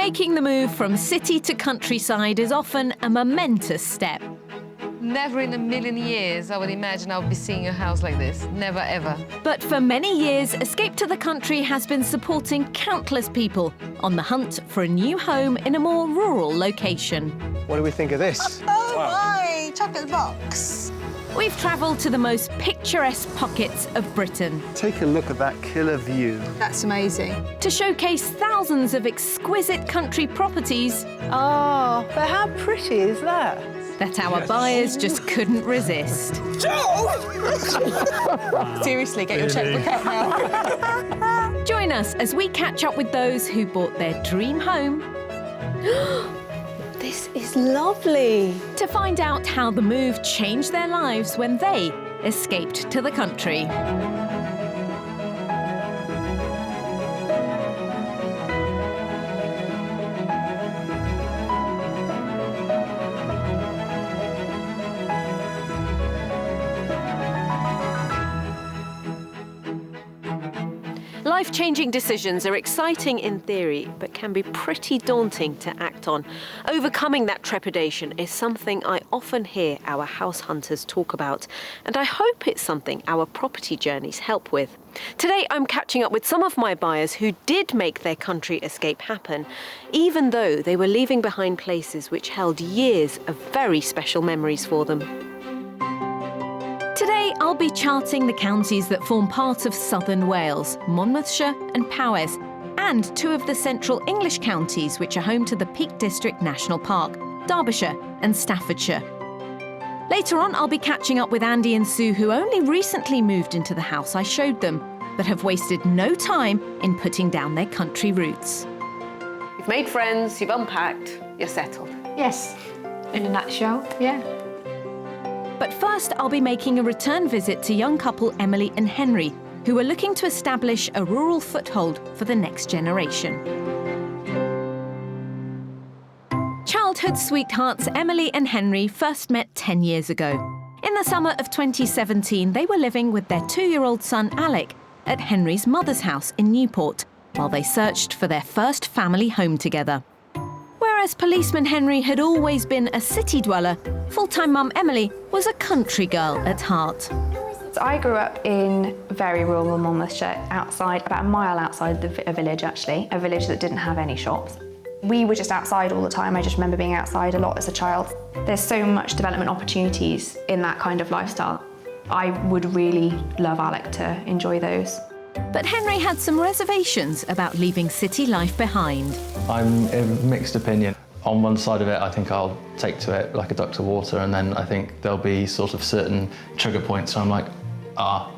Making the move from city to countryside is often a momentous step. Never in a million years I would imagine I would be seeing a house like this. Never, ever. But for many years, Escape to the Country has been supporting countless people on the hunt for a new home in a more rural location. What do we think of this? Oh, my! Chocolate box. We've travelled to the most picturesque pockets of Britain Take a look at that killer view. That's amazing. to showcase thousands of exquisite country properties Oh, but how pretty is that? that our buyers just couldn't resist. Seriously, get your checkbook out now. Join us as we catch up with those who bought their dream home This is lovely. to find out how the move changed their lives when they escaped to the country. Life-changing decisions are exciting in theory, but can be pretty daunting to act on. Overcoming that trepidation is something I often hear our house hunters talk about, and I hope it's something our property journeys help with. Today, I'm catching up with some of my buyers who did make their country escape happen, even though they were leaving behind places which held years of very special memories for them. Today, I'll be charting the counties that form part of southern Wales, Monmouthshire and Powys, and two of the central English counties which are home to the Peak District National Park, Derbyshire and Staffordshire. Later on, I'll be catching up with Andy and Sue, who only recently moved into the house I showed them, but have wasted no time in putting down their country roots. You've made friends, you've unpacked, you're settled. Yes, in a nutshell, yeah. But first, I'll be making a return visit to young couple Emily and Henry, who are looking to establish a rural foothold for the next generation. Childhood sweethearts Emily and Henry first met 10 years ago. In the summer of 2017, they were living with their 2-year-old son Alec at Henry's mother's house in Newport, while they searched for their first family home together. Whereas policeman Henry had always been a city dweller, full-time mum Emily was a country girl at heart. So I grew up in very rural Monmouthshire, about a mile outside a village actually, a village that didn't have any shops. We were just outside all the time. I just remember being outside a lot as a child. There's so much development opportunities in that kind of lifestyle. I would really love Alec to enjoy those. But Henry had some reservations about leaving city life behind. I'm in mixed opinion. On one side of it, I think I'll take to it like a duck to water, and then I think there'll be sort of certain trigger points. So I'm like,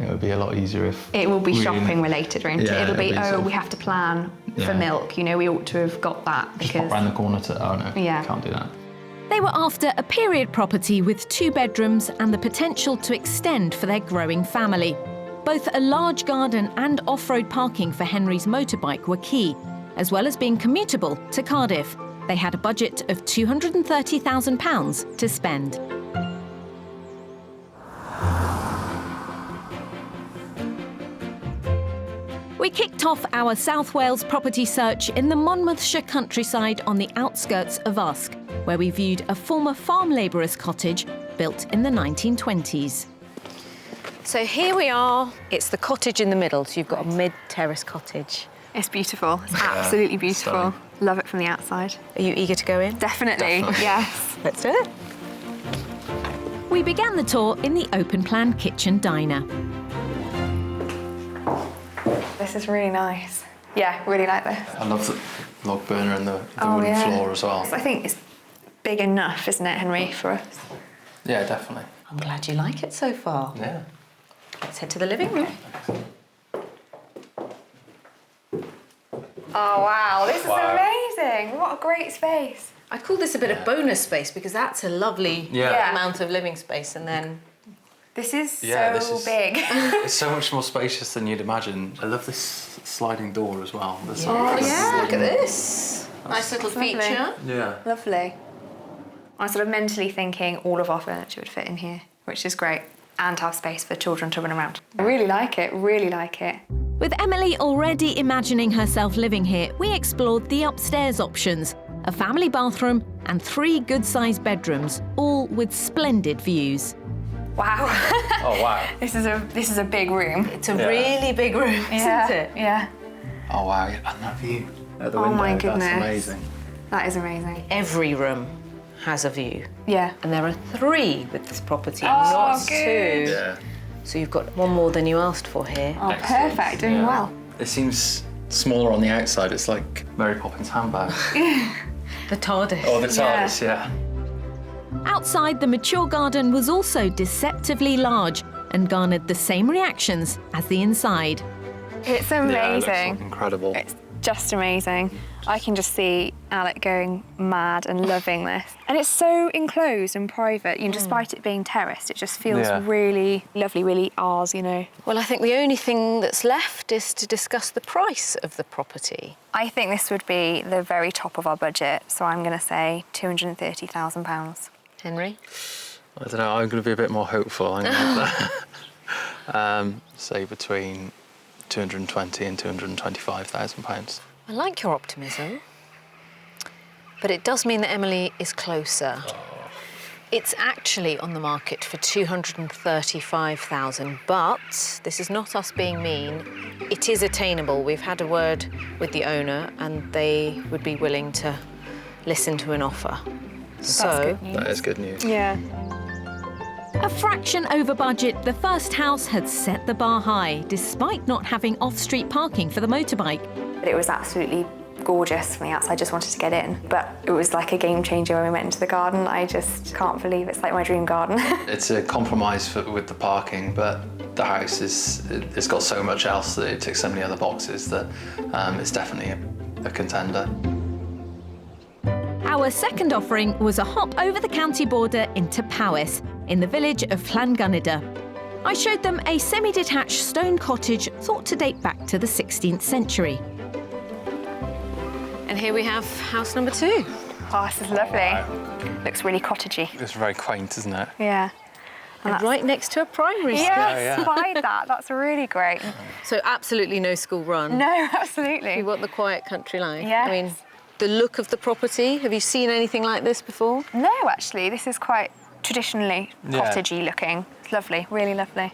it would be a lot easier if... It will be shopping related, won't it? Yeah, It'll be, sort of... we have to plan for Yeah. milk. You know, we ought to have got that Just because... pop round the corner to, oh no, Yeah. can't do that. They were after a period property with 2 bedrooms and the potential to extend for their growing family. Both a large garden and off-road parking for Henry's motorbike were key, as well as being commutable to Cardiff. They had a budget of £230,000 to spend. We kicked off our South Wales property search in the Monmouthshire countryside on the outskirts of Usk, where we viewed a former farm labourer's cottage built in the 1920s. So here we are. It's the cottage in the middle, so you've got a mid-terrace cottage. It's beautiful. It's absolutely beautiful. stunning. Love it from the outside. Are you eager to go in? Definitely, yes. Let's do it. We began the tour in the open-plan kitchen diner. This is really nice. Yeah, really like this. I love the log burner and the Oh, wooden yeah. floor as well. I think it's big enough, isn't it, Henry, for us? Yeah, definitely. I'm glad you like it so far. Yeah. Let's head to the living room. Oh, wow, this is Wow. amazing. What a great space. I call this a bit of bonus space because that's a lovely Yeah. amount of living space, and then This is Yeah, so this is- big. It's so much more spacious than you'd imagine. I love this sliding door as well. The sort oh of- yeah, look at this. Nice little Lovely. feature. Yeah. Lovely. I'm sort of mentally thinking all of our furniture would fit in here, which is great, and have space for children to run around. I really like it, really like it. With Emily already imagining herself living here, we explored the upstairs options, a family bathroom and 3 good-sized bedrooms, all with splendid views. Wow. Oh, wow. This is a big room. It's a really big room, isn't it? Yeah. Oh, wow. And that view at the Oh window, my goodness. that's amazing. That is amazing. Every room has a view. Yeah. And there are 3 with this property, Oh, not good. 2. Yeah. So you've got one more than you asked for here. Oh, Excellent. perfect. Doing Yeah. well. It seems smaller on the outside. It's like Mary Poppins handbag. The TARDIS. Oh, the TARDIS, yeah. Outside, the mature garden was also deceptively large and garnered the same reactions as the inside. It's Yeah, it looks amazing. incredible. It's just amazing. I can just see Alec going mad and loving this. And it's so enclosed and private. You know, despite it being terraced, it just feels Yeah. really lovely, really ours, you know. Well, I think the only thing that's left is to discuss the price of the property. I think this would be the very top of our budget, so I'm going to say £230,000. Henry? I don't know, I'm going to be a bit more hopeful. I'm going to say between 220 and 225,000 pounds. I like your optimism, but it does mean that Emily is closer. It's actually on the market for 235,000, but this is not us being mean. It is attainable. We've had a word with the owner and they would be willing to listen to an offer. So, That is good news. Yeah. A fraction over budget, the first house had set the bar high, despite not having off-street parking for the motorbike. But it was absolutely gorgeous from the outside. I just wanted to get in. But it was like a game changer when we went into the garden. I just can't believe it's like my dream garden. It's a compromise with the parking, but the house it's got so much else that it ticks so many other boxes that it's definitely a contender. Our second offering was a hop over the county border into Powys, in the village of Llangunida. I showed them a semi-detached stone cottage thought to date back to the 16th century. and here we have house number 2. Oh, this is lovely. Looks really cottagey. It's very quaint, isn't it? Yeah. And right next to a primary school. Yes, by that. That's really great. So absolutely no school run. No, absolutely. You want the quiet country life. Yes. I mean, the look of the property, have you seen anything like this before? No, actually, this is quite traditionally Yeah. cottagey looking. It's lovely, really lovely.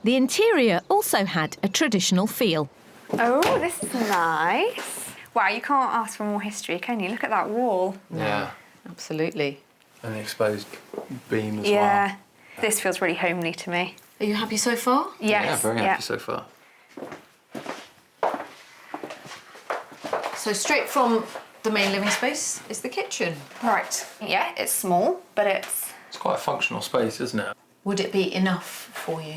The interior also had a traditional feel. Oh, this is nice. Wow, you can't ask for more history, can you? Look at that wall. Yeah. Absolutely. And the exposed beam as Yeah. This feels really homely to me. Are you happy so far? Yes. Yeah, very happy so far. So straight from the main living space is the kitchen. Right. Yeah, it's small, but it's... It's quite a functional space, isn't it? Would it be enough for you?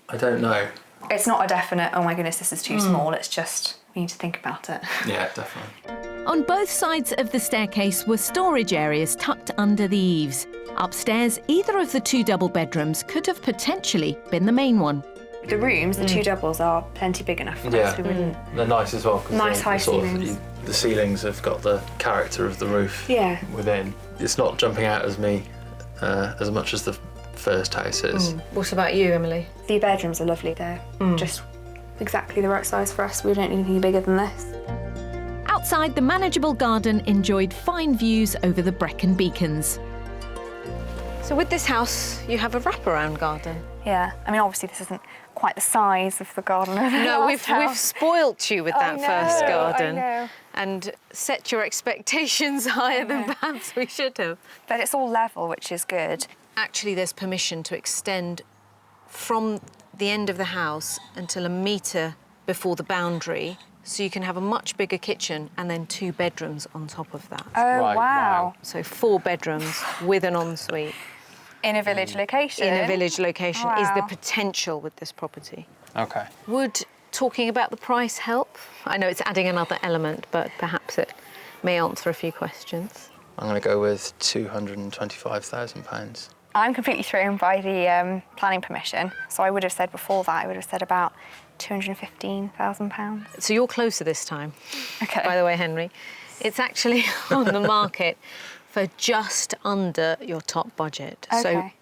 I don't know. It's not a definite, oh my goodness, this is too small. It's just, we need to think about it. Yeah, definitely. On both sides of the staircase were storage areas tucked under the eaves. Upstairs, either of the 2 double bedrooms could have potentially been the main one. The rooms, the 2 doubles, are plenty big enough for us. We wouldn't... They're nice as well. 'Cause Nice they're high sort of- ceilings. the ceilings have got the character of the roof Yeah. within. It's not jumping out as much as the first house is. What about you, Emily? The bedrooms are lovely. They're just exactly the right size for us. We don't need anything bigger than this. Outside, the manageable garden enjoyed fine views over the Brecon beacons. So with this house, you have a wraparound garden. Yeah. I mean, obviously, this isn't quite the size of the garden of the No, last we've house. spoilt you with that first garden. I know. And set your expectations higher than perhaps we should have. But it's all level, which is good. Actually, there's permission to extend from the end of the house until a metre before the boundary, so you can have a much bigger kitchen and then 2 bedrooms on top of that. Oh, Right, wow. So 4 bedrooms with an ensuite In a village location. in a village location is the Wow. potential with this property. Okay. Would talking about the price help? I know it's adding another element, but perhaps it may answer a few questions. I'm going to go with £225,000. I'm completely thrown by the planning permission. So I would have said before that, I would have said about £215,000. So you're closer this time. Okay. By the way, Henry, it's actually on the market for just under your top budget. So Okay.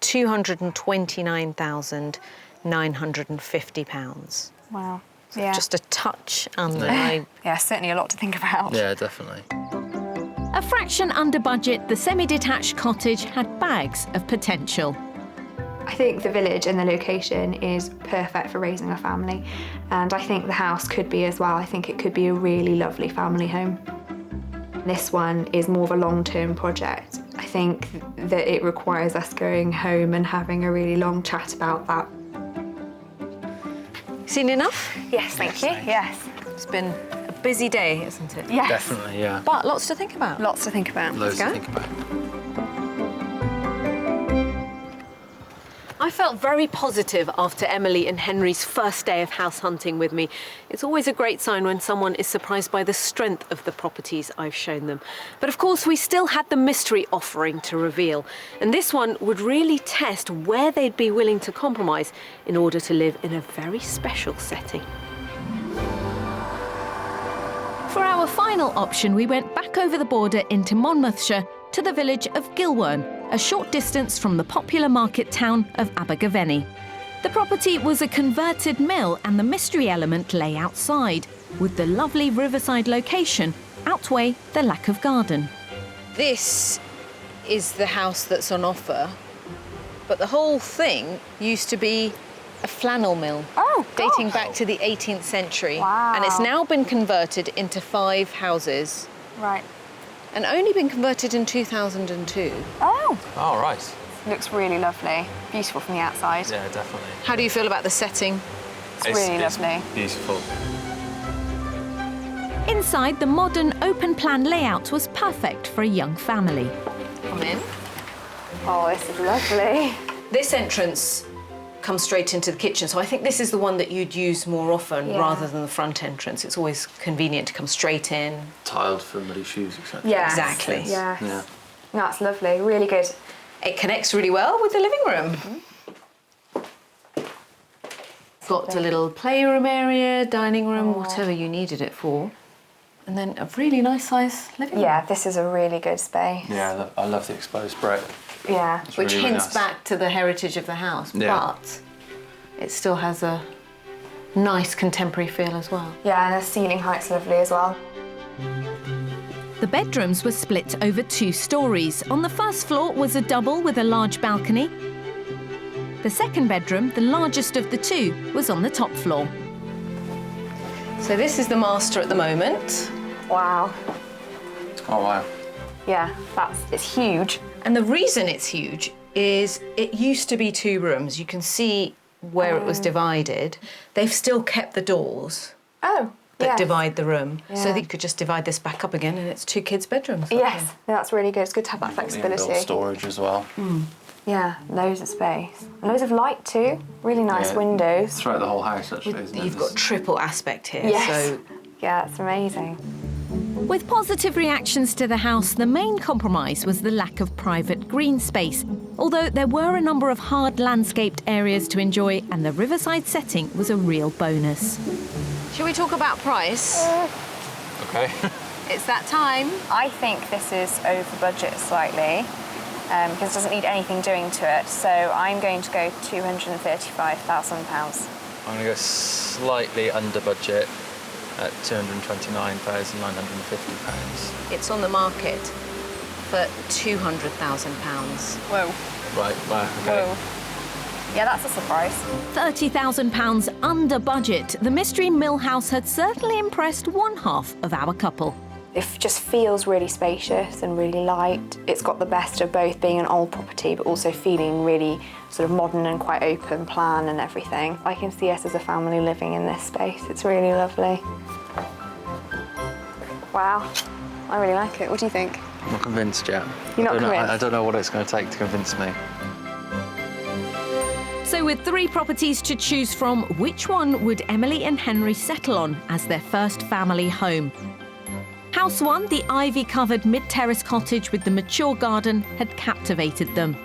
£950. Wow. Yeah. Just a touch under. Yeah, certainly a lot to think about. Yeah, definitely. A fraction under budget, the semi-detached cottage had bags of potential. I think the village and the location is perfect for raising a family, and I think the house could be as well. I think it could be a really lovely family home. This one is more of a long-term project. I think that it requires us going home and having a really long chat about that. Seen enough? Yes, thank you. Yes. It's been a busy day, isn't it? Yes. Definitely, yeah. But lots to think about. Lots to think about. Loads go. to think about. I felt very positive after Emily and Henry's first day of house hunting with me. It's always a great sign when someone is surprised by the strength of the properties I've shown them. But of course, we still had the mystery offering to reveal. And this one would really test where they'd be willing to compromise in order to live in a very special setting. For our final option, we went back over the border into Monmouthshire to the village of Gilwern, a short distance from the popular market town of Abergavenny. The property was a converted mill and the mystery element lay outside, with the lovely riverside location outweigh the lack of garden. This is the house that's on offer, but the whole thing used to be a flannel mill. Oh, dating gosh. back to the 18th century. Wow. And it's now been converted into 5 houses Right. and only been converted in 2002. Oh, Oh, right. looks really lovely. Beautiful from the outside. Yeah, definitely. How do you feel about the setting? It's really lovely. Beautiful. Inside, the modern open-plan layout was perfect for a young family. Come in. Oh, this is lovely. This entrance comes straight into the kitchen, so I think this is the one that you'd use more often Yeah. rather than the front entrance. It's always convenient to come straight in. Tiled for muddy shoes, etc. Yes. Exactly. Yes. Yeah. That's lovely. Really good. It connects really well with the living room. It's got a little playroom area, dining room, whatever you needed it for. And then a really nice size living room. Yeah, this is a really good space. Yeah, I love the exposed brick. Yeah. It's Which really, really hints nice. back to the heritage of the house, Yeah. but it still has a nice contemporary feel as well. Yeah, and the ceiling height's lovely as well. The bedrooms were split over 2 stories. On the first floor was a double with a large balcony. The second bedroom, the largest of the 2, was on the top floor. So this is the master at the moment. Wow. Oh, wow. Yeah, it's huge. And the reason it's huge is it used to be 2 rooms. You can see where it was divided. They've still kept the doors Oh, that yes. divide the room. So Yeah. that you could just divide this back up again and it's 2 kids' bedrooms. Yes, no, that's really good. It's good to have that flexibility. Inbuilt storage as well. Yeah, loads of space. And loads of light too. Really nice Yeah. windows. Throughout the whole house, actually, isn't it? You've got triple aspect here. Yes. So Yeah, it's amazing. With positive reactions to the house, the main compromise was the lack of private green space, although there were a number of hard landscaped areas to enjoy and the riverside setting was a real bonus. shall we talk about price? Okay. It's that time. I think this is over budget slightly because it doesn't need anything doing to it. So I'm going to go £235,000. I'm going to go slightly under budget at £229,950. It's on the market for £200,000. Whoa. Right, wow, okay. Whoa. Yeah, that's a surprise. £30,000 under budget, the Mystery Mill House had certainly impressed one half of our couple. It just feels really spacious and really light. It's got the best of both being an old property but also feeling really sort of modern and quite open plan and everything. I can see us as a family living in this space. It's really lovely. Wow, I really like it. What do you think? I'm not convinced yet. You're not I convinced? don't know what it's going to take to convince me. So with 3 properties to choose from, which one would Emily and Henry settle on as their first family home? House 1, the ivy-covered mid-terrace cottage with the mature garden, had captivated them.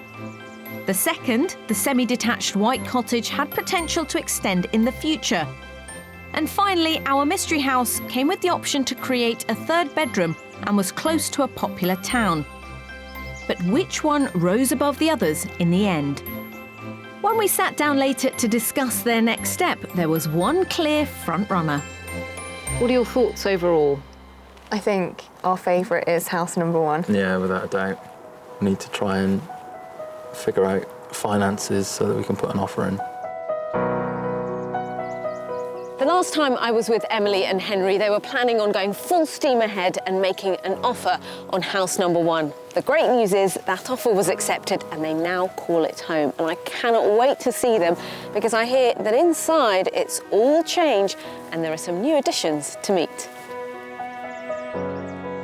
The second, the semi-detached white cottage, had potential to extend in the future. And finally, our mystery house came with the option to create a 3rd bedroom and was close to a popular town. But which one rose above the others in the end? When we sat down later to discuss their next step, there was one clear front runner. What are your thoughts overall? I think our favourite is house number 1. Yeah, without a doubt. We need to try and figure out finances so that we can put an offer in. The last time I was with Emily and Henry, they were planning on going full steam ahead and making an offer on house number 1. The great news is that offer was accepted and they now call it home. And I cannot wait to see them because I hear that inside it's all change and there are some new additions to meet.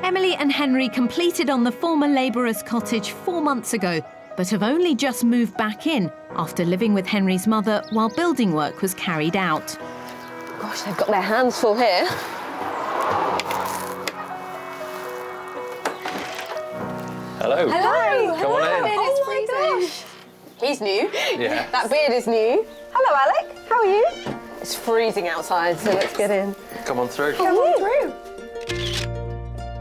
Emily and Henry completed on the former labourer's cottage 4 months ago, but have only just moved back in after living with Henry's mother while building work was carried out. Gosh, they've got their hands full here. Hello. Hello. Come on in. Oh my gosh. He's new. Yeah. That beard is new. Hello, Alec. How are you? It's freezing outside, so let's get in. Come on through. Come on through.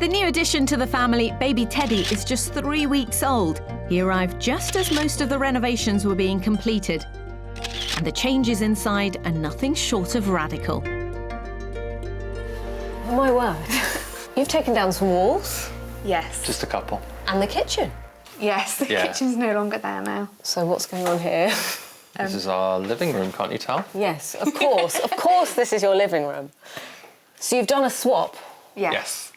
The new addition to the family, baby Teddy, is just 3 weeks old. He arrived just as most of the renovations were being completed. And the changes inside are nothing short of radical. Oh my word. You've taken down some walls Yes. Just a couple. and the kitchen. Yes, the Yeah. kitchen's no longer there now. So what's going on here? This is our living room, can't you tell? Yes, of course. Of course this is your living room. So you've done a swap. Yes.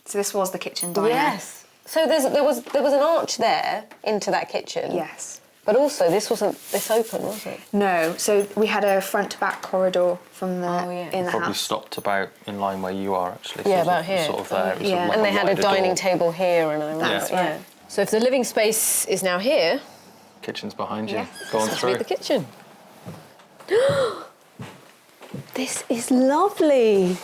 So this was the kitchen diner. Yes. So there was an arch there into that kitchen. Yes. But also this wasn't this open, was it? No, so we had a front to back corridor from the Oh, yeah. in the Probably house. stopped about in line where you are, actually. Yeah, Sort about of, here. Sort of there. It was Yeah. sort of like And they had a wider dining door. table here, and I remember. That's yeah. right. So if the living space is now here, Kitchen's behind you. Yes. Go on this must be through. the kitchen. This is lovely.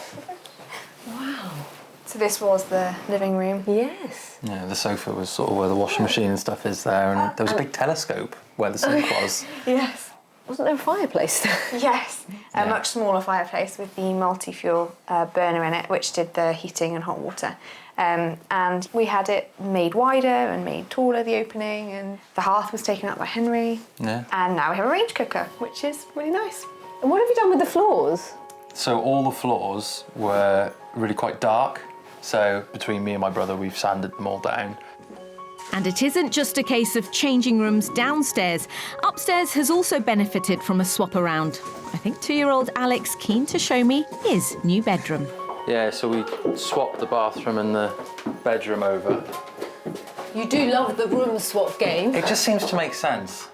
So this was the living room. Yes. Yeah, the sofa was sort of where the washing machine and stuff is there, and there was a big telescope where the sink was. Yes. Wasn't there a fireplace there? Yes, a Yeah. much smaller fireplace with the multi-fuel burner in it, which did the heating and hot water. And we had it made wider and made taller, the opening, and the hearth was taken out by Henry. Yeah. And now we have a range cooker, which is really nice. And what have you done with the floors? So all the floors were really quite dark. So between me and my brother, we've sanded them all down. And it isn't just a case of changing rooms downstairs. Upstairs has also benefited from a swap around. I think 2-year-old Alex keen to show me his new bedroom. Yeah, so we swapped the bathroom and the bedroom over. You do love the room swap game. It just seems to make sense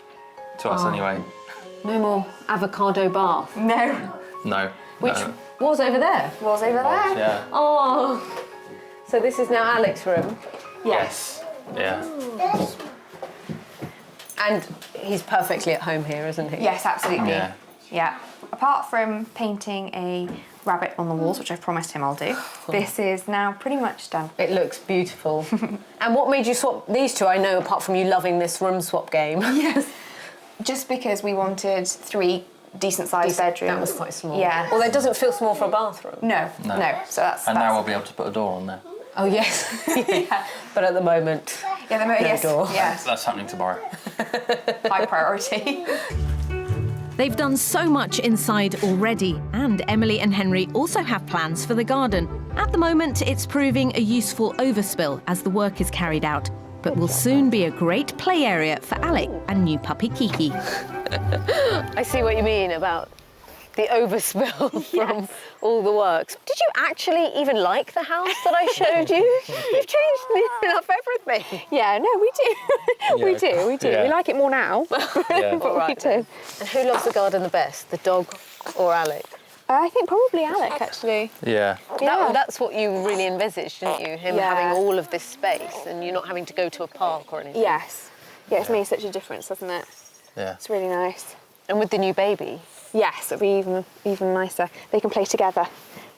to us anyway. No more avocado bath. No, No. Which no. was over there. was over there. Yeah. Oh. So this is now Alex's room. Yes. Yeah. And he's perfectly at home here, isn't he? Yes, absolutely. Yeah. Yeah. Apart from painting a rabbit on the walls, which I promised him I'll do, this is now pretty much done. It looks beautiful. And what made you swap these two? I know, apart from you loving this room swap game. Yes. Just because we wanted 3 decent-sized bedrooms. That was quite small. Yeah. Although it doesn't feel small for a bathroom. No. So that's. And now we'll be able to put a door on there. Oh, yes. But at the moment, Yeah, yes. door. Yes. That's happening tomorrow. High priority. They've done so much inside already, and Emily and Henry also have plans for the garden. At the moment, it's proving a useful overspill as the work is carried out, but will soon be a great play area for Alec and new puppy Kiki. I see what you mean about the overspill from all the works. Did you actually even like the house that I showed you? You've changed near enough everything. Yeah, no, we do. we do. Yeah. We like it more now, Yeah. but we Right. do. And who loves the garden the best, the dog or Alec? I think probably Alec, actually. Yeah. That's what you really envisaged, didn't you? Him Yeah. having all of this space and you not having to go to a park or anything. Yes. Yeah, it's made such a difference, doesn't it? Yeah. It's really nice. And with the new baby, Yes, it'll be even nicer. They can play together.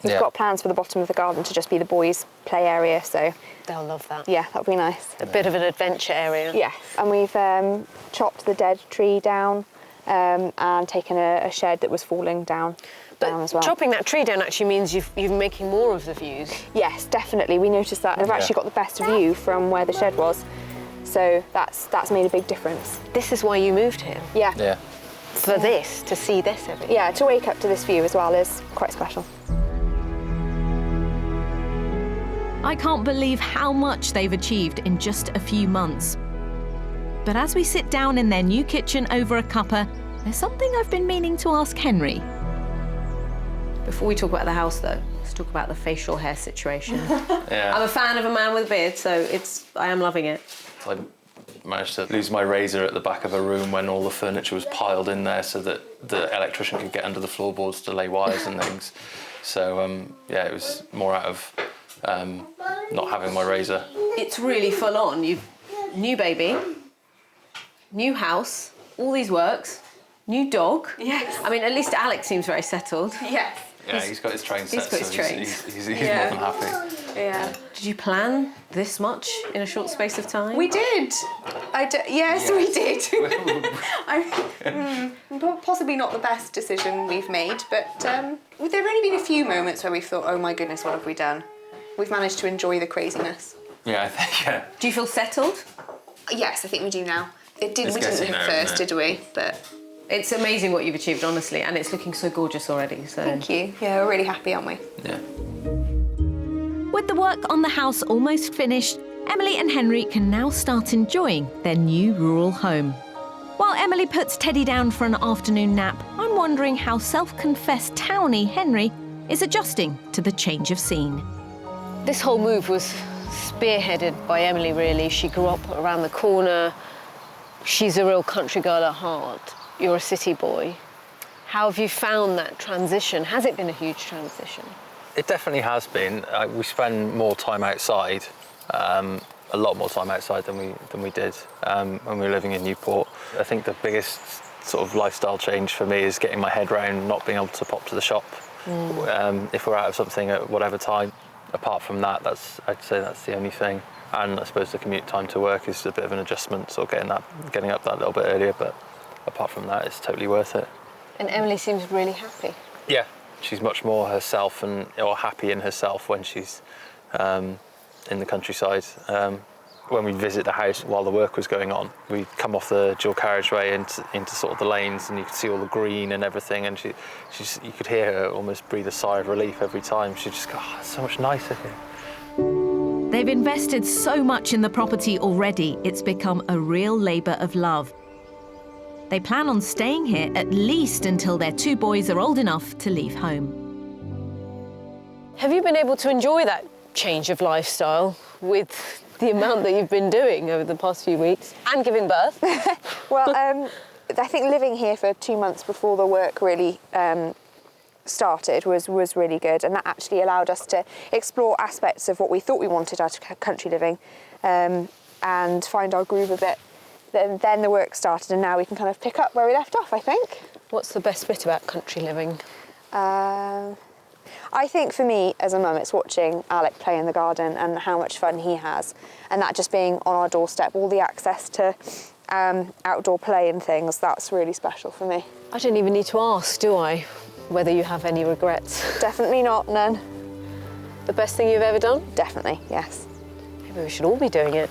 We've Yeah. got plans for the bottom of the garden to just be the boys' play area, so they'll love that. yeah, that'll be nice. A bit of an adventure area. Yeah, and we've chopped the dead tree down and taken a shed that was falling down as well. Chopping that tree down actually means you're making more of the views. Yes, definitely. We noticed that. We've actually got the best view from where the shed was, so that's made a big difference. This is why you moved here. Yeah. Yeah. for this, to see this every day. Yeah, to wake up to this view as well is quite special. I can't believe how much they've achieved in just a few months. But as we sit down in their new kitchen over a cuppa, there's something I've been meaning to ask Henry. Before we talk about the house, though, let's talk about the facial hair situation. Yeah. I'm a fan of a man with a beard, so I am loving it. I managed to lose my razor at the back of a room when all the furniture was piled in there so that the electrician could get under the floorboards to lay wires and things. So, yeah, it was more out of not having my razor. It's really full on. You've new baby, new house, all these works, new dog. Yes. I mean, at least Alex seems very settled. Yes. Yeah, he's got his train set, got his so trains. he's more than happy. Yeah. Did you plan this much in a short space of time? We did. Yes, we did. Possibly not the best decision we've made, but there have only been a few moments where we've thought, oh my goodness, what have we done? We've managed to enjoy the craziness. Yeah, I think, yeah. Do you feel settled? Yes, I think we do now. We didn't getting there, at first, isn't it? did we? But It's amazing what you've achieved, honestly, and it's looking so gorgeous already. So thank you. Yeah, we're really happy, aren't we? Yeah. With the work on the house almost finished, Emily and Henry can now start enjoying their new rural home. While Emily puts Teddy down for an afternoon nap, I'm wondering how self-confessed townie Henry is adjusting to the change of scene. This whole move was spearheaded by Emily, really. She grew up around the corner. She's a real country girl at heart. You're a city boy. How have you found that transition? Has it been a huge transition? It definitely has been. We spend more time outside, a lot more time outside than we did when we were living in Newport. I think the biggest sort of lifestyle change for me is getting my head round not being able to pop to the shop if we're out of something at whatever time. Apart from that, I'd say that's the only thing. And I suppose the commute time to work is a bit of an adjustment, so getting up that little bit earlier. But apart from that, it's totally worth it. And Emily seems really happy. Yeah, she's much more herself or happy in herself when she's in the countryside. When we visit the house while the work was going on, we'd come off the dual carriageway into sort of the lanes, and you could see all the green and everything, and you could hear her almost breathe a sigh of relief every time. She'd just go, oh, it's so much nicer here. They've invested so much in the property already, it's become a real labour of love. They plan on staying here at least until their two boys are old enough to leave home. Have you been able to enjoy that change of lifestyle with the amount that you've been doing over the past few weeks and giving birth? Well, I think living here for 2 months before the work really started was really good, and that actually allowed us to explore aspects of what we thought we wanted out of country living and find our groove a bit. Then the work started, and now we can kind of pick up where we left off, I think. What's the best bit about country living? I think for me, as a mum, it's watching Alec play in the garden and how much fun he has. And that just being on our doorstep, all the access to outdoor play and things, that's really special for me. I don't even need to ask, do I, whether you have any regrets? Definitely not, none. The best thing you've ever done? Definitely, yes. Maybe we should all be doing it.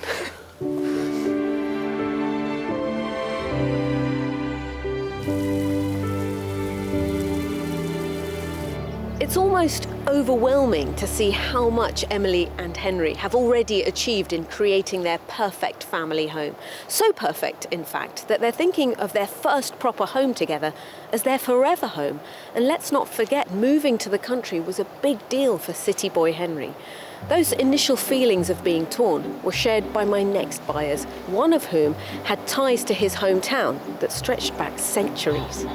It's almost overwhelming to see how much Emily and Henry have already achieved in creating their perfect family home. So perfect, in fact, that they're thinking of their first proper home together as their forever home. And let's not forget, moving to the country was a big deal for city boy Henry. Those initial feelings of being torn were shared by my next buyers, one of whom had ties to his hometown that stretched back centuries.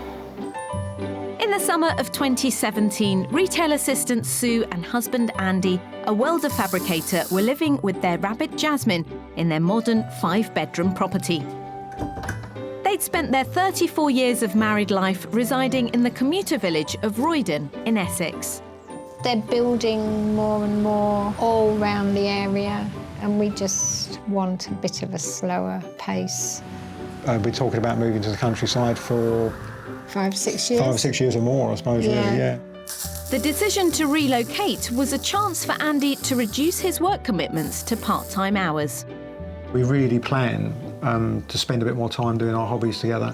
In the summer of 2017, retail assistant Sue and husband Andy, a welder fabricator, were living with their rabbit Jasmine in their modern 5-bedroom property. They'd spent their 34 years of married life residing in the commuter village of Roydon in Essex. They're building more and more all around the area, and we just want a bit of a slower pace. We're talking about moving to the countryside for 5, 6 years. 5 or 6 years or more, I suppose, Yeah. really, yeah. The decision to relocate was a chance for Andy to reduce his work commitments to part-time hours. We really plan to spend a bit more time doing our hobbies together.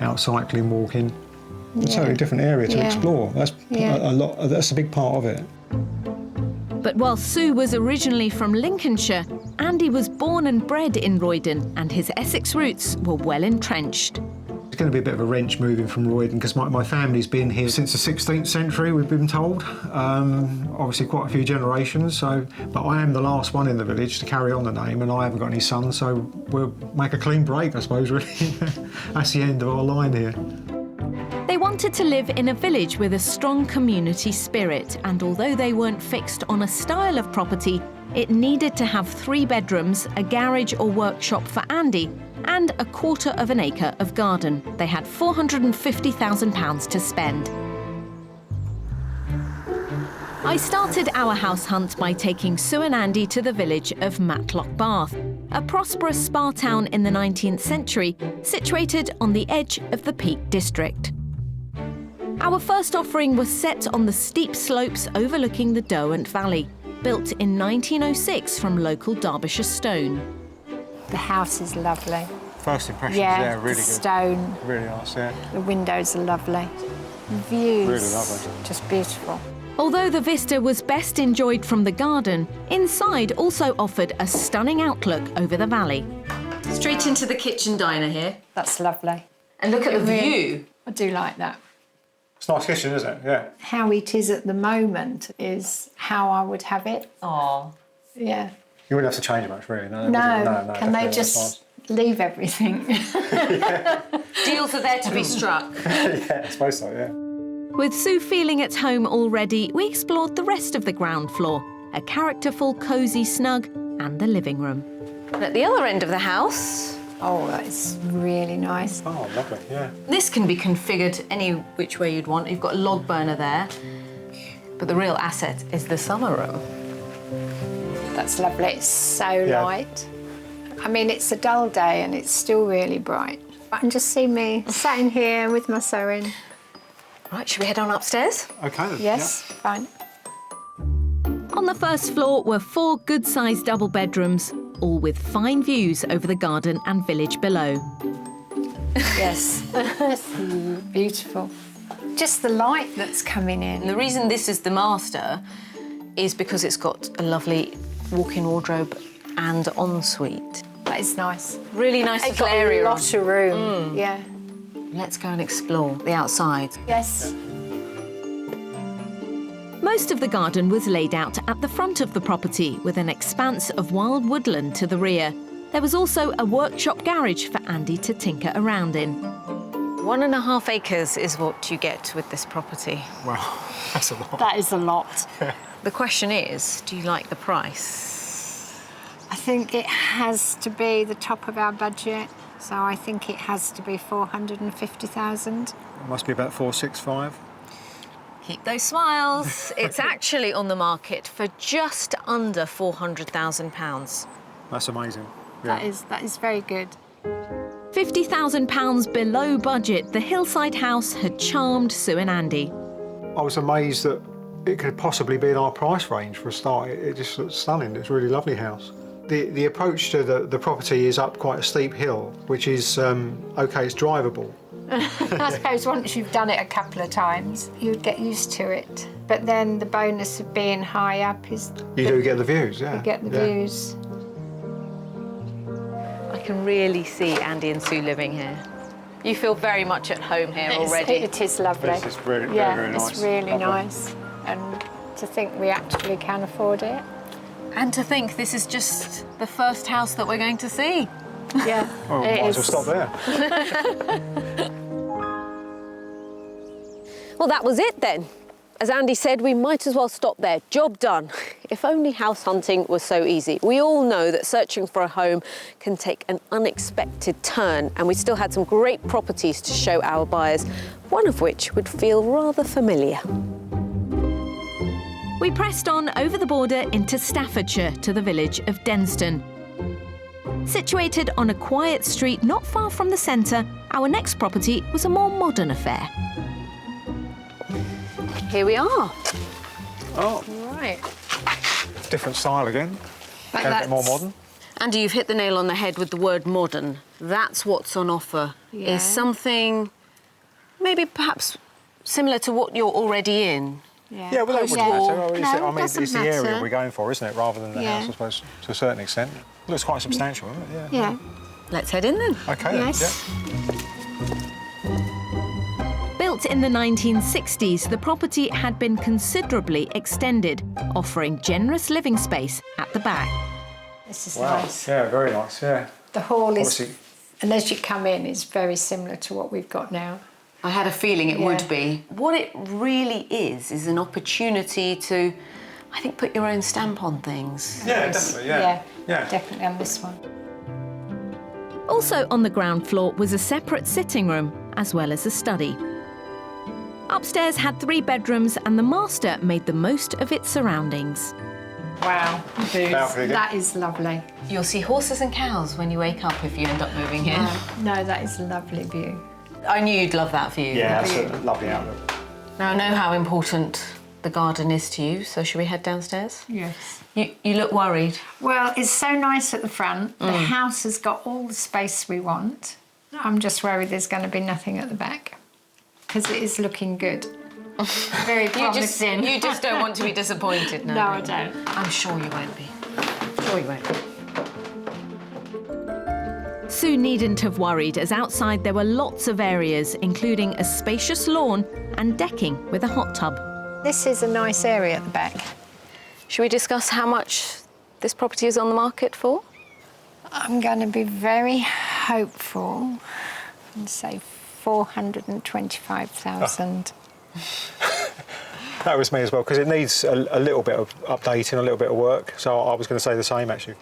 out cycling, walking. It's a Yeah. totally different area to Yeah. explore. That's Yeah. a lot. That's a big part of it. But while Sue was originally from Lincolnshire, Andy was born and bred in Roydon, and his Essex roots were well entrenched. It's going to be a bit of a wrench moving from Roydon because my family's been here since the 16th century, we've been told. Obviously quite a few generations, but I am the last one in the village to carry on the name, and I haven't got any sons, so we'll make a clean break, I suppose, really. That's the end of our line here. They wanted to live in a village with a strong community spirit, and although they weren't fixed on a style of property, it needed to have 3 bedrooms, a garage or workshop for Andy, and a 1/4 of an acre of garden. They had £450,000 to spend. I started our house hunt by taking Sue and Andy to the village of Matlock Bath, a prosperous spa town in the 19th century, situated on the edge of the Peak District. Our first offering was set on the steep slopes overlooking the Derwent Valley, built in 1906 from local Derbyshire stone. The house is lovely. First impressions, Yeah, really the good. stone, Really nice, yeah. the windows are lovely. The views, Really lovely. just beautiful. Although the vista was best enjoyed from the garden, inside also offered a stunning outlook over the valley. Straight into the kitchen diner here. That's lovely. And look at the Really- view. I do like that. It's a nice kitchen, isn't it? Yeah. How it is at the moment is how I would have it. Oh. Yeah. You wouldn't have to change much, really. No, No, no, can they definitely, just leave everything? Deals are there to be struck. Yeah, I suppose so, yeah. With Sue feeling at home already, we explored the rest of the ground floor, a characterful, cosy snug, and the living room. And at the other end of the house, Oh, that's really nice. Oh, lovely, yeah. this can be configured any which way you'd want. You've got a log burner there, but the real asset is the summer room. That's lovely. It's so Yeah. light. I mean, it's a dull day and it's still really bright. I can just see me sat in here with my sewing. Right, should we head on upstairs? Okay then. Yes, fine. On the first floor were 4 good-sized double bedrooms, all with fine views over the garden and village below. Yes. Beautiful. Just the light that's coming in. And the reason this is the master is because it's got a lovely walk-in wardrobe and ensuite. That is nice. Really nice It's little got a area. lot of room. Yeah. Let's go and explore the outside. Yes. Most of the garden was laid out at the front of the property, with an expanse of wild woodland to the rear. There was also a workshop garage for Andy to tinker around in. 1.5 acres is what you get with this property. Wow, that's a lot. That is a lot. The question is, do you like the price? I think it has to be the top of our budget. So I think it has to be 450,000. It must be about 465. Keep those smiles. It's actually on the market for just under £400,000. That's amazing. Yeah. That is very good. £50,000 below budget, the hillside house had charmed Sue and Andy. I was amazed that it could possibly be in our price range for a start. It just looks stunning. It's a really lovely house. The approach to the property is up quite a steep hill, which is, OK, it's drivable. I suppose once you've done it a couple of times, you'd get used to it. But then the bonus of being high up is You do get the views, yeah. you get the views. I can really see Andy and Sue living here. You feel very much at home here already. It is lovely. This is really, yeah, very, very nice. it's really Lovely. nice. And to think we actually can afford it. And to think this is just the first house that we're going to see. Yeah, Oh, it might as is. well stop there. Well, that was it then. As Andy said, we might as well stop there. Job done. If only house hunting was so easy. We all know that searching for a home can take an unexpected turn, and we still had some great properties to show our buyers, one of which would feel rather familiar. We pressed on over the border into Staffordshire to the village of Denston. Situated on a quiet street not far from the centre, our next property was a more modern affair. Here we are. Oh, Right. different style again. But A bit more that's- modern. Andy, you've hit the nail on the head with the word modern. That's what's on offer, Yeah. is something maybe perhaps similar to what you're already in. Yeah, Yeah, well, that wouldn't Post-war. matter. No, I mean, doesn't it's the area matter. we're going for, isn't it, rather than the Yeah. house, I suppose, to a certain extent. Looks quite substantial, doesn't it? Yeah. Yeah. Let's head in then. OK, Yes. Built in the 1960s, the property had been considerably extended, offering generous living space at the back. This is Wow. nice. Yeah, very nice, yeah. The hall is, Obviously- and as you come in, it's very similar to what we've got now. I had a feeling it Yeah. would be. What it really is an opportunity to, I think, put your own stamp on things. Yeah, definitely, yeah. Yeah. Definitely on this one. Also on the ground floor was a separate sitting room, as well as a study. Upstairs had 3 bedrooms, and the master made the most of its surroundings. Wow. Balcony again. That is lovely. You'll see horses and cows when you wake up if you end up moving here. No, that is a lovely view. I knew you'd love that view. Yeah, that's a lovely outlook. Now I know how important the garden is to you, so should we head downstairs? Yes. You look worried. Well, it's so nice at the front. The house has got all the space we want. I'm just worried there's going to be nothing at the back, because it is looking good. Very promising. You just don't want to be disappointed now. No, I don't. I'm sure you won't be. Sure you won't be. Sue needn't have worried, as outside there were lots of areas, including a spacious lawn and decking with a hot tub. This is a nice area at the back. Should we discuss how much this property is on the market for? I'm going to be very hopeful and say 425,000. That was me as well, because it needs a little bit of updating, a little bit of work. So I was going to say the same, actually.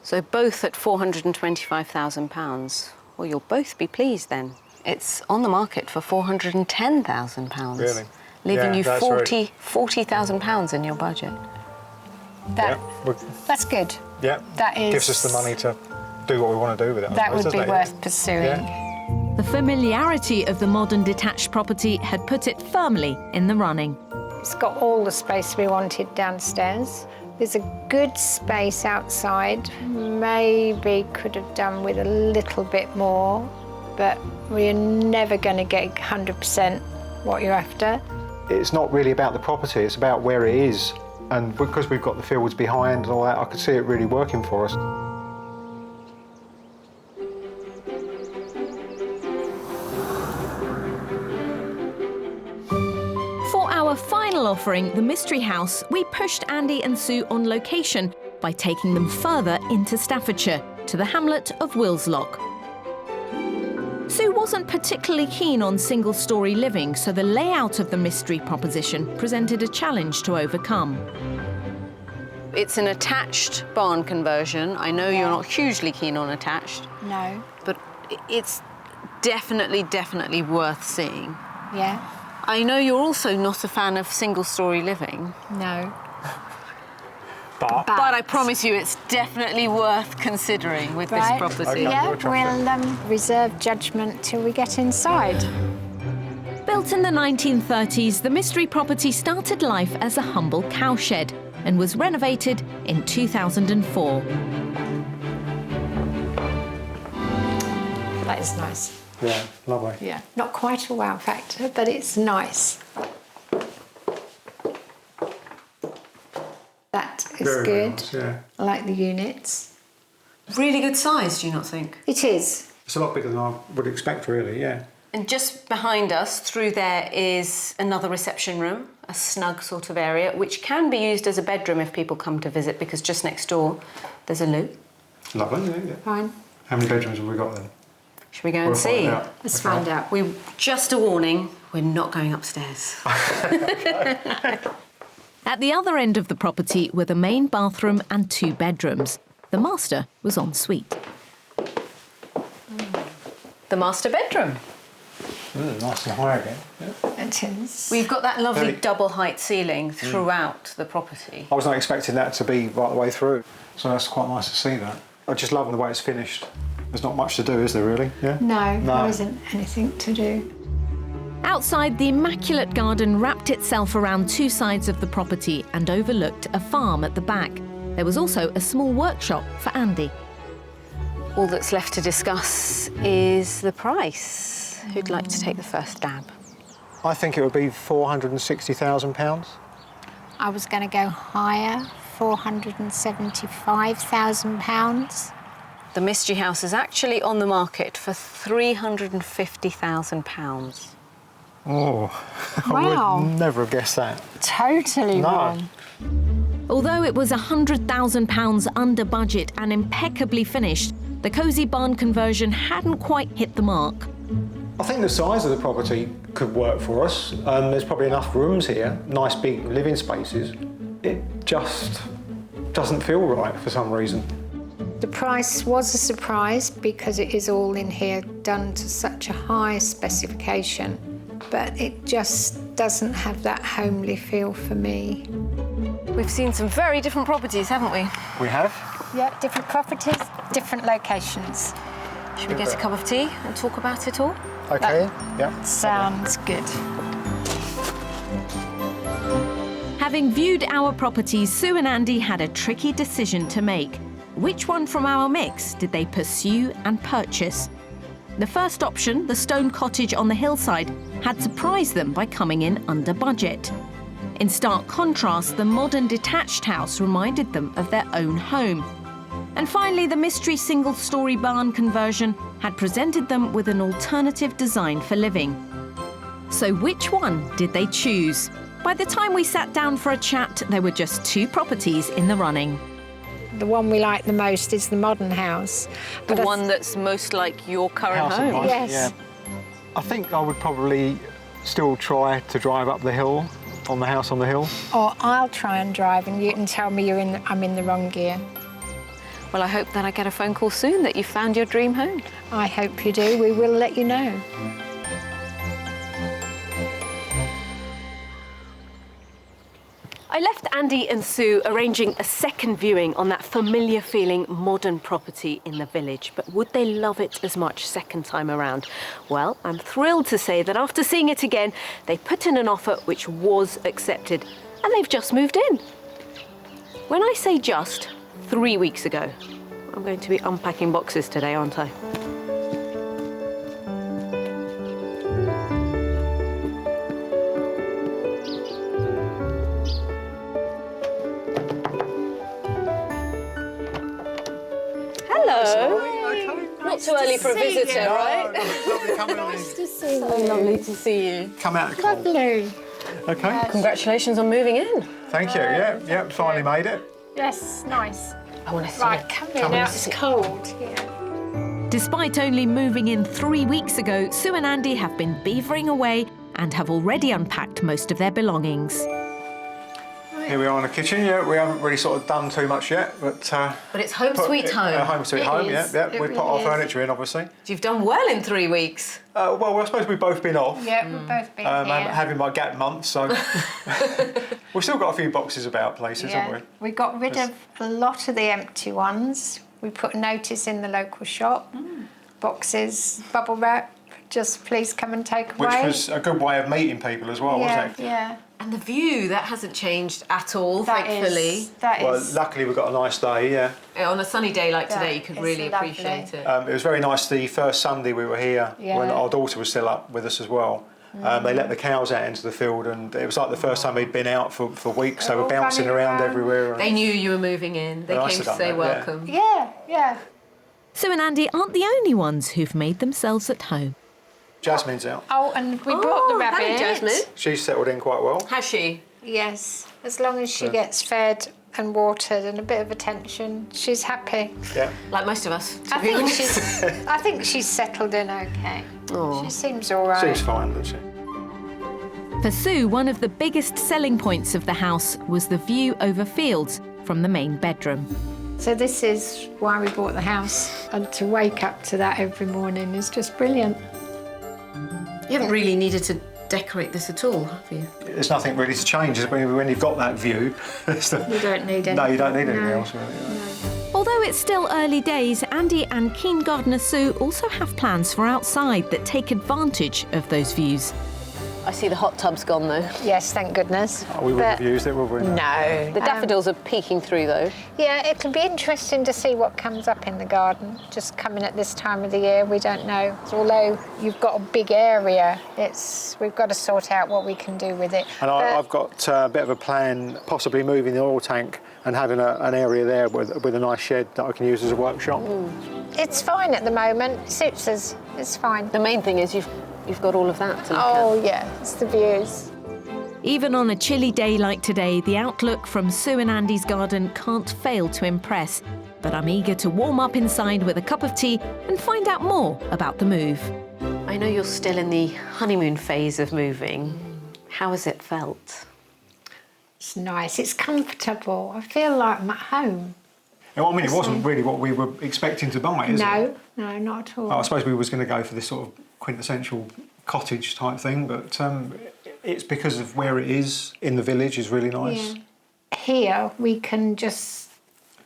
So both at £425,000. Well, you'll both be pleased then. It's on the market for £410,000. Really? Leaving Yeah, you that's £40,000 in your budget. That, that's good. Yeah, That is- gives us the money to do what we want to do with it. I That suppose, would be doesn't it? worth pursuing. Yeah. The familiarity of the modern detached property had put it firmly in the running. It's got all the space we wanted downstairs. There's a good space outside. Maybe could have done with a little bit more, but we're never going to get 100% what you're after. It's not really about the property, it's about where it is. And because we've got the fields behind and all that, I could see it really working for us. For our final offering, the Mystery House, we pushed Andy and Sue on location by taking them further into Staffordshire, to the hamlet of Willslock. Sue wasn't particularly keen on single-storey living, so the layout of the mystery proposition presented a challenge to overcome. It's an attached barn conversion. I know you're not hugely keen on attached, No. but it's definitely worth seeing. Yeah. I know you're also not a fan of single-storey living, No. But but I promise you it's definitely worth considering with this Right. property. Okay. Yeah, we'll try we'll reserve judgment till we get inside. Built in the 1930s, the mystery property started life as a humble cowshed and was renovated in 2004. That is nice. yeah, lovely. Yeah. Not quite a wow factor, but it's nice. That is Very, very good. nice, yeah. I like the units. Really good size, do you not think? It is. It's a lot bigger than I would expect, really, yeah. And just behind us, through there, is another reception room, a snug sort of area, which can be used as a bedroom if people come to visit, because just next door there's a loo. Lovely, yeah. Fine. How many bedrooms have we got then? Should we go and We'll find see? out. Let's Okay. find out. Just a warning, we're not going upstairs. At the other end of the property were the main bathroom and 2 bedrooms. The master was en suite. The master bedroom. Nice and high again. Yeah. It is. We've got that lovely Very- double height ceiling throughout the property. I was not expecting that to be right the way through, so that's quite nice to see that. I just love the way it's finished. There's not much to do, is there, really? Yeah? No, there isn't anything to do. Outside, the immaculate garden wrapped itself around 2 sides of the property and overlooked a farm at the back. There was also a small workshop for Andy. All that's left to discuss is the price. Who'd like to take the first stab? I think it would be £460,000. I was going to go higher, £475,000. The Mystery House is actually on the market for £350,000. Oh, Wow. I would never have guessed that. Totally No. wrong. Although it was £100,000 under budget and impeccably finished, the cosy barn conversion hadn't quite hit the mark. I think the size of the property could work for us. There's probably enough rooms here, nice big living spaces. It just doesn't feel right for some reason. The price was a surprise because it is all in here done to such a high specification, but it just doesn't have that homely feel for me. We've seen some very different properties, haven't we? We have? Yeah, different properties, different locations. Should we get a cup of tea and talk about it all? Okay, yeah. Sounds good. Having viewed our properties, Sue and Andy had a tricky decision to make. Which one from our mix did they pursue and purchase? The first option, the stone cottage on the hillside, had surprised them by coming in under budget. In stark contrast, the modern detached house reminded them of their own home. And finally, the mystery single-storey barn conversion had presented them with an alternative design for living. So which one did they choose? By the time we sat down for a chat, there were just 2 properties in the running. The one we like the most is the modern house. The one that's most like your current House home. of mine, Yes. yeah. I think I would probably still try to drive up the hill, on the house on the hill. Or I'll try and drive and you can tell me I'm in the wrong gear. Well, I hope that I get a phone call soon that you found your dream home. I hope you do. We will let you know. I left Andy and Sue arranging a second viewing on that familiar feeling modern property in the village. But would they love it as much second time around? Well, I'm thrilled to say that after seeing it again, they put in an offer which was accepted, and they've just moved in. When I say just, 3 weeks ago. I'm going to be unpacking boxes today, aren't I? Hello. Not too early for a visitor, right? Lovely coming on in. Lovely to see you. Come out of the cold. Lovely. Okay. Congratulations on moving in. Thank you. Yeah, finally made it. Yes, nice. I want to see Right, it. come in. Now it's cold. Yeah. Despite only moving in 3 weeks ago, Sue and Andy have been beavering away and have already unpacked most of their belongings. Here we are in the kitchen. Yeah, we haven't really sort of done too much yet, but it's home sweet home. Home sweet It home. is. Yeah. It We really put our is. furniture in, obviously. You've done well in 3 weeks. Well, I suppose we've both been off. Yeah, we've both been I'm here. having my gap month, so we've still got a few boxes about places, haven't we? We got rid of a lot of the empty ones. We put a notice in the local shop. Boxes, bubble wrap, just please come and take away. Which was a good way of meeting people as well, wasn't it? Yeah. And the view, that hasn't changed at all, That thankfully. is. That Well, is. luckily we've got a nice day, yeah. On a sunny day like That today, you could is really lovely. appreciate it. It was very nice the first Sunday we were here Yeah. when our daughter was still up with us as well. They let the cows out into the field and it was like the first time we'd been out for weeks. They were All bouncing running around around. everywhere. And They knew you were moving in. They I came must to have say done that, yeah. welcome. Yeah. Sue and Andy aren't the only ones who've made themselves at home. Jasmine's out. Oh, and we brought the rabbit. Hello, Jasmine. She's settled in quite well. Has she? Yes, as long as she gets fed and watered and a bit of attention, she's happy. Yeah. Like most of us, to I be think honest. I think she's settled in okay. She seems all right. Seems fine, doesn't she? For Sue, one of the biggest selling points of the house was the view over fields from the main bedroom. So this is why we bought the house, and to wake up to that every morning is just brilliant. You haven't really needed to decorate this at all, have you? There's nothing really to change when you've got that view. You don't need anything. No, you don't need anything No. else really. Although it's still early days, Andy and keen gardener Sue also have plans for outside that take advantage of those views. I see the hot tub's gone though. Yes, thank goodness. Oh, we wouldn't have used it, would we? No. The daffodils are peeking through though. Yeah, it'll be interesting to see what comes up in the garden. Just coming at this time of the year, we don't know. Although you've got a big area, we've got to sort out what we can do with it. And I've got a bit of a plan, possibly moving the oil tank and having an area there with a nice shed that I can use as a workshop. It's fine at the moment. It suits us. It's fine. The main thing is you've got all of that to look at. Oh, yeah, it's the views. Even on a chilly day like today, the outlook from Sue and Andy's garden can't fail to impress. But I'm eager to warm up inside with a cup of tea and find out more about the move. I know you're still in the honeymoon phase of moving. How has it felt? It's nice. It's comfortable. I feel like I'm at home. Well, I mean, it wasn't really what we were expecting to buy, is it? No, not at all. I suppose we was going to go for this sort of quintessential cottage type thing, but it's because of where it is in the village is really nice. Yeah. Here we can just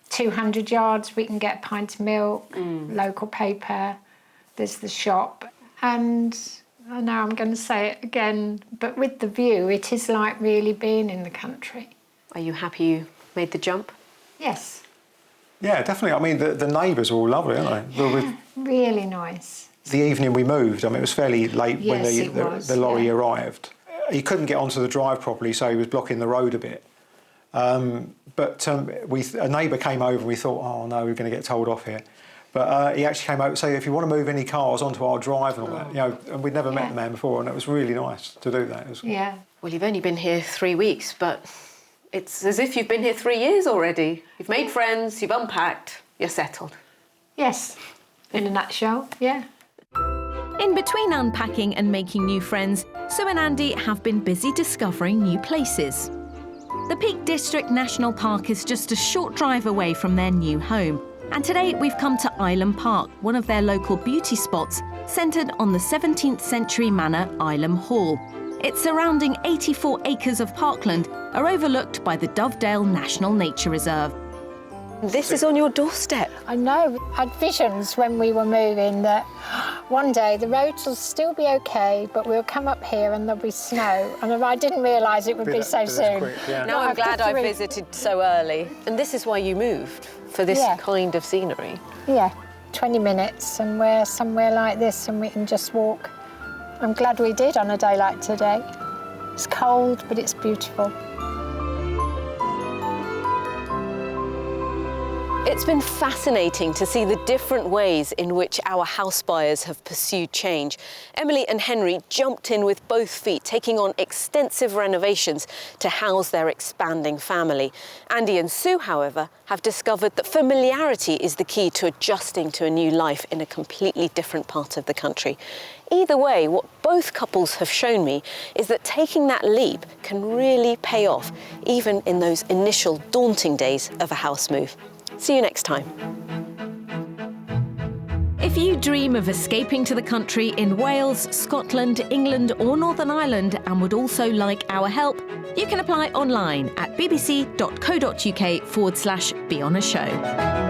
200 yards. We can get a pint of milk, local paper. There's the shop, and I know I'm going to say it again, but with the view, it is like really being in the country. Are you happy you made the jump? Yes. Yeah, definitely. I mean, the neighbours are all lovely, aren't they? Yeah, really nice. The evening we moved, I mean, it was fairly late when Yes, the lorry arrived. He couldn't get onto the drive properly, so he was blocking the road a bit. But a neighbour came over and we thought, oh no, we're going to get told off here. But he actually came over to say, if you want to move any cars onto our drive and all that, you know, and we'd never met the man before, and it was really nice to do that. Yeah. Well, you've only been here 3 weeks, but it's as if you've been here 3 years already. You've made friends, you've unpacked, you're settled. Yes, in a nutshell, yeah. In between unpacking and making new friends, Sue and Andy have been busy discovering new places. The Peak District National Park is just a short drive away from their new home. And today we've come to Ilam Park, one of their local beauty spots, centred on the 17th century manor Ilam Hall. Its surrounding 84 acres of parkland are overlooked by the Dovedale National Nature Reserve. This is on your doorstep. I know. I had visions when we were moving that one day the roads will still be okay, but we'll come up here and there'll be snow. And I didn't realise it would be so soon. Quick, yeah. Now I'm glad I visited so early. And this is why you moved, for this kind of scenery. Yeah, 20 minutes and we're somewhere like this and we can just walk. I'm glad we did on a day like today. It's cold, but it's beautiful. It's been fascinating to see the different ways in which our house buyers have pursued change. Emily and Henry jumped in with both feet, taking on extensive renovations to house their expanding family. Andy and Sue, however, have discovered that familiarity is the key to adjusting to a new life in a completely different part of the country. Either way, what both couples have shown me is that taking that leap can really pay off, even in those initial daunting days of a house move. See you next time. If you dream of escaping to the country in Wales, Scotland, England or Northern Ireland and would also like our help, you can apply online at bbc.co.uk/beonashow.